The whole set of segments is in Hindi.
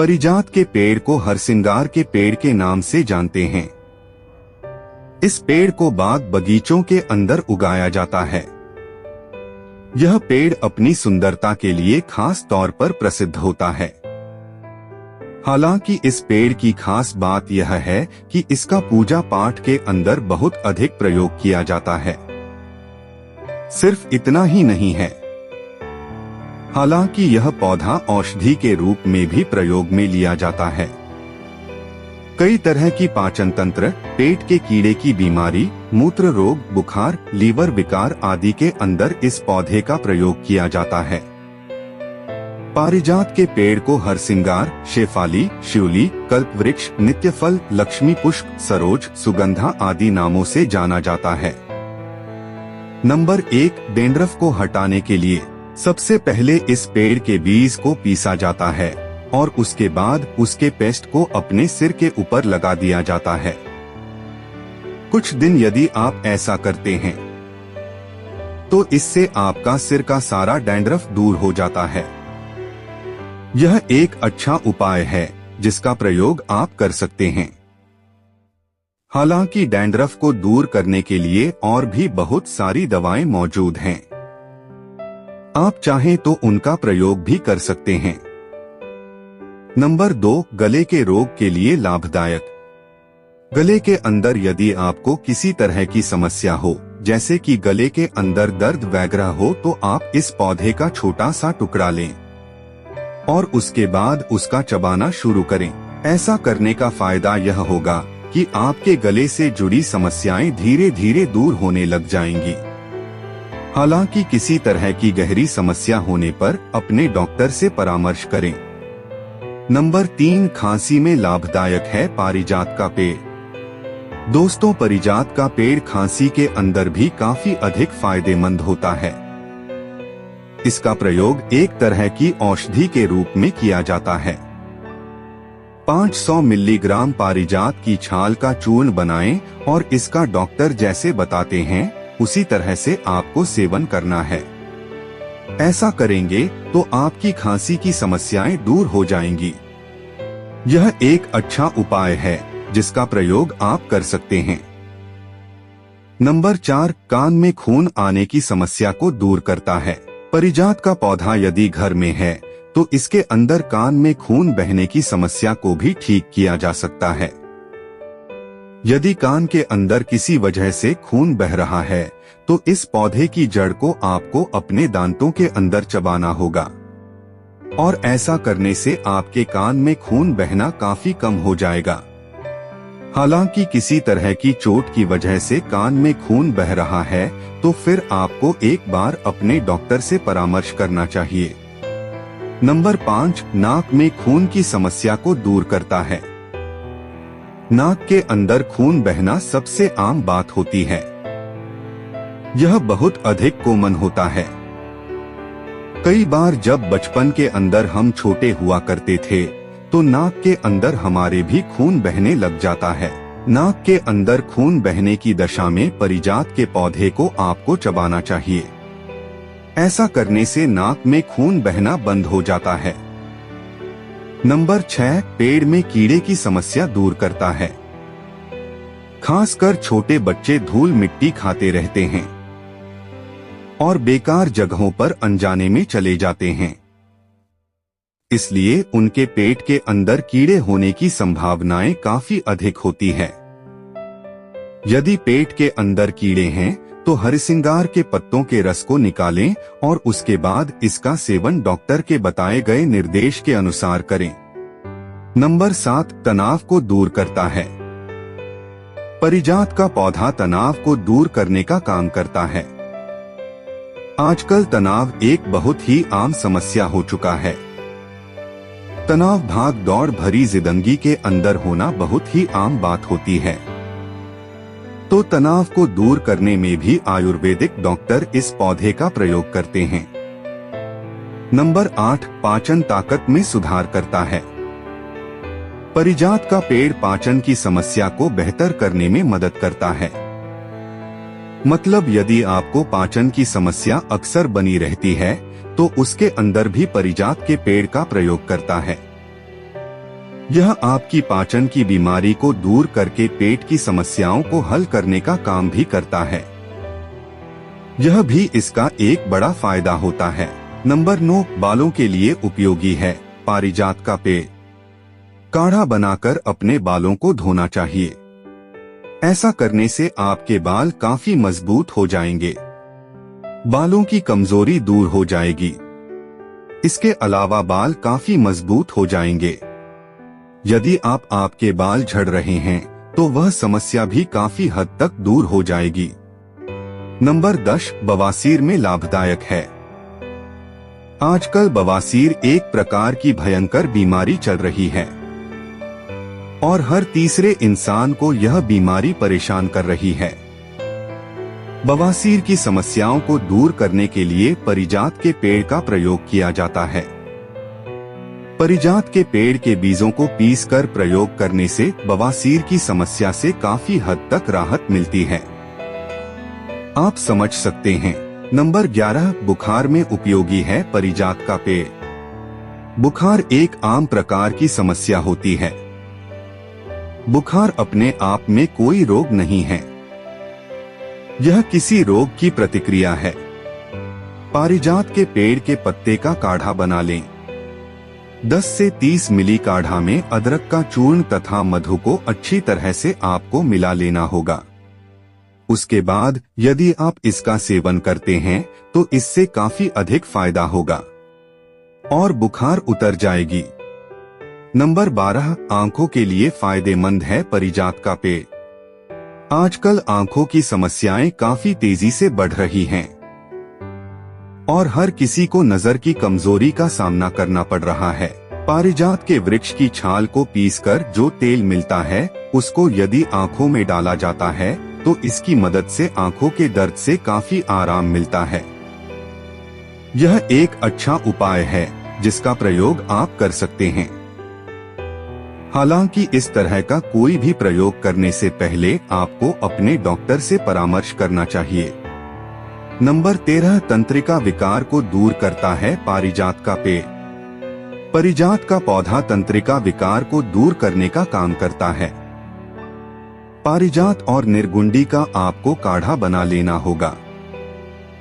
पारिजात के पेड़ को हरसिंगार के पेड़ के नाम से जानते हैं। इस पेड़ को बाग बगीचों के अंदर उगाया जाता है। यह पेड़ अपनी सुंदरता के लिए खास तौर पर प्रसिद्ध होता है। हालांकि इस पेड़ की खास बात यह है कि इसका पूजा पाठ के अंदर बहुत अधिक प्रयोग किया जाता है। सिर्फ इतना ही नहीं है, हालांकि यह पौधा औषधि के रूप में भी प्रयोग में लिया जाता है। कई तरह की पाचन तंत्र, पेट के कीड़े की बीमारी, मूत्र रोग, बुखार, लीवर विकार आदि के अंदर इस पौधे का प्रयोग किया जाता है। पारिजात के पेड़ को हरसिंगार, शेफाली, शिवली, कल्पवृक्ष, नित्यफल, लक्ष्मी पुष्प, सरोज, सुगंधा आदि नामों से जाना जाता है। नंबर 1, डैंड्रफ को हटाने के लिए सबसे पहले इस पेड़ के बीज को पीसा जाता है और उसके बाद उसके पेस्ट को अपने सिर के ऊपर लगा दिया जाता है। कुछ दिन यदि आप ऐसा करते हैं तो इससे आपका सिर का सारा डैंड्रफ दूर हो जाता है। यह एक अच्छा उपाय है जिसका प्रयोग आप कर सकते हैं। हालांकि डैंड्रफ को दूर करने के लिए और भी बहुत सारी दवाएं मौजूद हैं। आप चाहें तो उनका प्रयोग भी कर सकते हैं। नंबर 2, गले के रोग के लिए लाभदायक। गले के अंदर यदि आपको किसी तरह की समस्या हो, जैसे कि गले के अंदर दर्द वगैरह हो, तो आप इस पौधे का छोटा सा टुकड़ा लें और उसके बाद उसका चबाना शुरू करें। ऐसा करने का फायदा यह होगा कि आपके गले से जुड़ी समस्याएं धीरे धीरे दूर होने लग जाएंगी। हालांकि किसी तरह की गहरी समस्या होने पर अपने डॉक्टर से परामर्श करें। नंबर 3, खांसी में लाभदायक है पारिजात का पेड़। दोस्तों, पारिजात का पेड़ खांसी के अंदर भी काफी अधिक फायदेमंद होता है। इसका प्रयोग एक तरह की औषधि के रूप में किया जाता है। 500 मिलीग्राम पारिजात की छाल का चूर्ण बनाएं और इसका डॉक्टर जैसे बताते हैं उसी तरह से आपको सेवन करना है। ऐसा करेंगे तो आपकी खांसी की समस्याएं दूर हो जाएंगी। यह एक अच्छा उपाय है जिसका प्रयोग आप कर सकते हैं। नंबर 4, कान में खून आने की समस्या को दूर करता है। पारिजात का पौधा यदि घर में है तो इसके अंदर कान में खून बहने की समस्या को भी ठीक किया जा सकता है। यदि कान के अंदर किसी वजह से खून बह रहा है तो इस पौधे की जड़ को आपको अपने दांतों के अंदर चबाना होगा और ऐसा करने से आपके कान में खून बहना काफी कम हो जाएगा। हालांकि किसी तरह की चोट की वजह से कान में खून बह रहा है तो फिर आपको एक बार अपने डॉक्टर से परामर्श करना चाहिए। नंबर 5, नाक में खून की समस्या को दूर करता है। नाक के अंदर खून बहना सबसे आम बात होती है। यह बहुत अधिक कॉमन होता है। कई बार जब बचपन के अंदर हम छोटे हुआ करते थे तो नाक के अंदर हमारे भी खून बहने लग जाता है। नाक के अंदर खून बहने की दशा में पारिजात के पौधे को आपको चबाना चाहिए। ऐसा करने से नाक में खून बहना बंद हो जाता है। नंबर 6, पेड़ में कीड़े की समस्या दूर करता है। खासकर छोटे बच्चे धूल मिट्टी खाते रहते हैं और बेकार जगहों पर अनजाने में चले जाते हैं। इसलिए उनके पेट के अंदर कीड़े होने की संभावनाएं काफी अधिक होती है। यदि पेट के अंदर कीड़े हैं तो हरसिंगार के पत्तों के रस को निकालें और उसके बाद इसका सेवन डॉक्टर के बताए गए निर्देश के अनुसार करें। नंबर 7, तनाव को दूर करता है। पारिजात का पौधा तनाव को दूर करने का काम करता है। आजकल तनाव एक बहुत ही आम समस्या हो चुका है। तनाव भाग दौड़ भरी जिंदगी के अंदर होना बहुत ही आम बात होती है। तो तनाव को दूर करने में भी आयुर्वेदिक डॉक्टर इस पौधे का प्रयोग करते हैं। नंबर 8, पाचन ताकत में सुधार करता है। पारिजात का पेड़ पाचन की समस्या को बेहतर करने में मदद करता है। मतलब यदि आपको पाचन की समस्या अक्सर बनी रहती है तो उसके अंदर भी पारिजात के पेड़ का प्रयोग करता है। यह आपकी पाचन की बीमारी को दूर करके पेट की समस्याओं को हल करने का काम भी करता है। यह भी इसका एक बड़ा फायदा होता है। नंबर 9, बालों के लिए उपयोगी है पारिजात का पेड़। काढ़ा बनाकर अपने बालों को धोना चाहिए। ऐसा करने से आपके बाल काफी मजबूत हो जाएंगे। बालों की कमजोरी दूर हो जाएगी। इसके अलावा बाल काफी मजबूत हो जाएंगे। यदि आपके बाल झड़ रहे हैं तो वह समस्या भी काफी हद तक दूर हो जाएगी। नंबर 10, बवासीर में लाभदायक है। आजकल बवासीर एक प्रकार की भयंकर बीमारी चल रही है और हर तीसरे इंसान को यह बीमारी परेशान कर रही है। बवासीर की समस्याओं को दूर करने के लिए पारिजात के पेड़ का प्रयोग किया जाता है। पारिजात के पेड़ के बीजों को पीसकर प्रयोग करने से बवासीर की समस्या से काफी हद तक राहत मिलती है। आप समझ सकते हैं। नंबर 11, बुखार में उपयोगी है पारिजात का पेड़। बुखार एक आम प्रकार की समस्या होती है। बुखार अपने आप में कोई रोग नहीं है, यह किसी रोग की प्रतिक्रिया है। पारिजात के पेड़ के पत्ते का काढ़ा बना लें। 10 से 30 मिली काढ़ा में अदरक का चूर्ण तथा मधु को अच्छी तरह से आपको मिला लेना होगा। उसके बाद यदि आप इसका सेवन करते हैं तो इससे काफी अधिक फायदा होगा और बुखार उतर जाएगी। नंबर 12, आंखों के लिए फायदेमंद है पारिजात का पेड़। आजकल आंखों की समस्याएं काफी तेजी से बढ़ रही हैं और हर किसी को नजर की कमजोरी का सामना करना पड़ रहा है। पारिजात के वृक्ष की छाल को पीसकर जो तेल मिलता है उसको यदि आंखों में डाला जाता है तो इसकी मदद से आंखों के दर्द से काफी आराम मिलता है। यह एक अच्छा उपाय है जिसका प्रयोग आप कर सकते हैं। हालांकि इस तरह का कोई भी प्रयोग करने से पहले आपको अपने डॉक्टर से परामर्श करना चाहिए। नंबर 13, तंत्रिका विकार को दूर करता है पारिजात का पेड़। पारिजात का पौधा तंत्रिका विकार को दूर करने का काम करता है। पारिजात और निर्गुंडी का आपको काढ़ा बना लेना होगा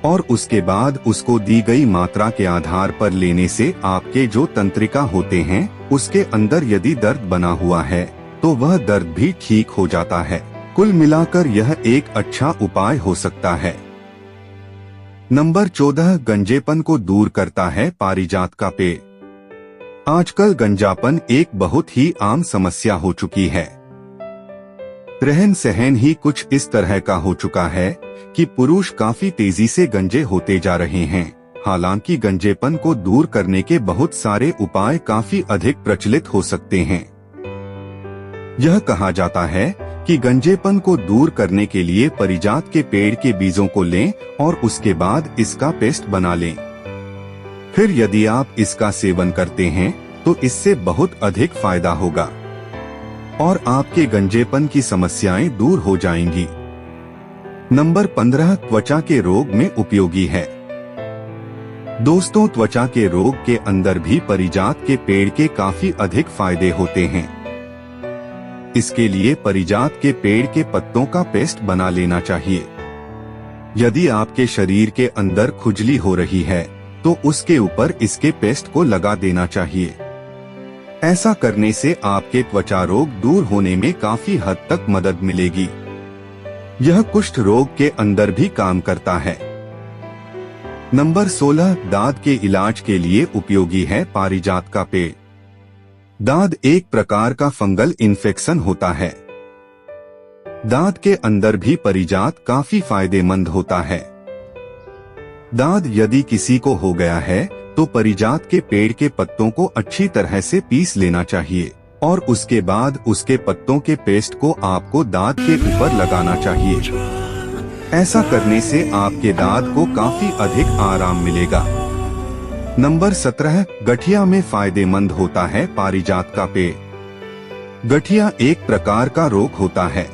और उसके बाद उसको दी गई मात्रा के आधार पर लेने से आपके जो तंत्रिका होते हैं उसके अंदर यदि दर्द बना हुआ है तो वह दर्द भी ठीक हो जाता है। कुल मिलाकर यह एक अच्छा उपाय हो सकता है। नंबर 14, गंजेपन को दूर करता है पारिजात का पेड़। आजकल गंजापन एक बहुत ही आम समस्या हो चुकी है। रहन सहन ही कुछ इस तरह का हो चुका है कि पुरुष काफी तेजी से गंजे होते जा रहे हैं। हालांकि गंजेपन को दूर करने के बहुत सारे उपाय काफी अधिक प्रचलित हो सकते हैं। यह कहा जाता है कि गंजेपन को दूर करने के लिए पारिजात के पेड़ के बीजों को लें और उसके बाद इसका पेस्ट बना लें। फिर यदि आप इसका सेवन करते हैं तो इससे बहुत अधिक फायदा होगा और आपके गंजेपन की समस्याएं दूर हो जाएंगी। नंबर 15, त्वचा के रोग में उपयोगी है। दोस्तों, त्वचा के रोग के अंदर भी पारिजात के पेड़ के काफी अधिक फायदे होते हैं। इसके लिए पारिजात के पेड़ के पत्तों का पेस्ट बना लेना चाहिए। यदि आपके शरीर के अंदर खुजली हो रही है तो उसके ऊपर इसके पेस्ट को लगा देना चाहिए। ऐसा करने से आपके त्वचा रोग दूर होने में काफी हद तक मदद मिलेगी। यह कुष्ठ रोग के अंदर भी काम करता है। नंबर 16, दाद के इलाज के लिए उपयोगी है पारिजात का पेड़। दाद एक प्रकार का फंगल इन्फेक्शन होता है। दाद के अंदर भी पारिजात काफी फायदेमंद होता है। दाद यदि किसी को हो गया है तो पारिजात के पेड़ के पत्तों को अच्छी तरह से पीस लेना चाहिए और उसके बाद उसके पत्तों के पेस्ट को आपको दांत के ऊपर लगाना चाहिए। ऐसा करने से आपके दांत को काफी अधिक आराम मिलेगा। नंबर 17, गठिया में फायदेमंद होता है पारिजात का पेड़। गठिया एक प्रकार का रोग होता है।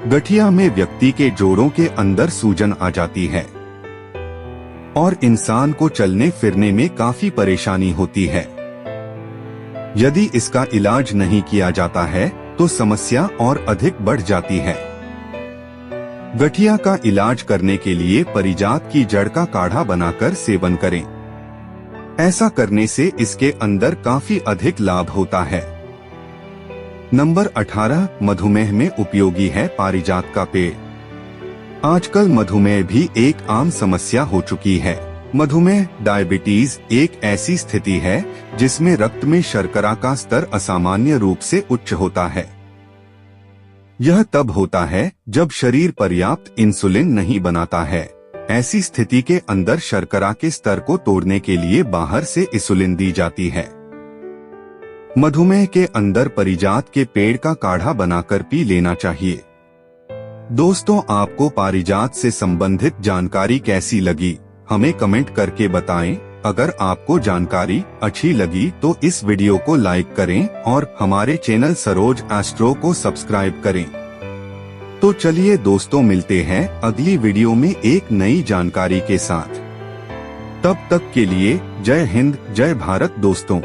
गठिया में व्यक्ति के जोड़ों के अंदर सूजन आ जाती है और इंसान को चलने फिरने में काफी परेशानी होती है। यदि इसका इलाज नहीं किया जाता है तो समस्या और अधिक बढ़ जाती है। गठिया का इलाज करने के लिए पारिजात की जड़ का काढ़ा बनाकर सेवन करें। ऐसा करने से इसके अंदर काफी अधिक लाभ होता है। नंबर 18, मधुमेह में उपयोगी है पारिजात का पेड़। आजकल मधुमेह भी एक आम समस्या हो चुकी है। मधुमेह डायबिटीज एक ऐसी स्थिति है जिसमें रक्त में शर्करा का स्तर असामान्य रूप से उच्च होता है। यह तब होता है जब शरीर पर्याप्त इंसुलिन नहीं बनाता है। ऐसी स्थिति के अंदर शर्करा के स्तर को तोड़ने के लिए बाहर से इंसुलिन दी जाती है। मधुमेह के अंदर पारिजात के पेड़ का काढ़ा बनाकर पी लेना चाहिए। दोस्तों, आपको पारिजात से संबंधित जानकारी कैसी लगी, हमें कमेंट करके बताएं। अगर आपको जानकारी अच्छी लगी तो इस वीडियो को लाइक करें और हमारे चैनल सरोज एस्ट्रो को सब्सक्राइब करें। तो चलिए दोस्तों, मिलते हैं अगली वीडियो में एक नई जानकारी के साथ। तब तक के लिए जय हिंद, जय भारत दोस्तों।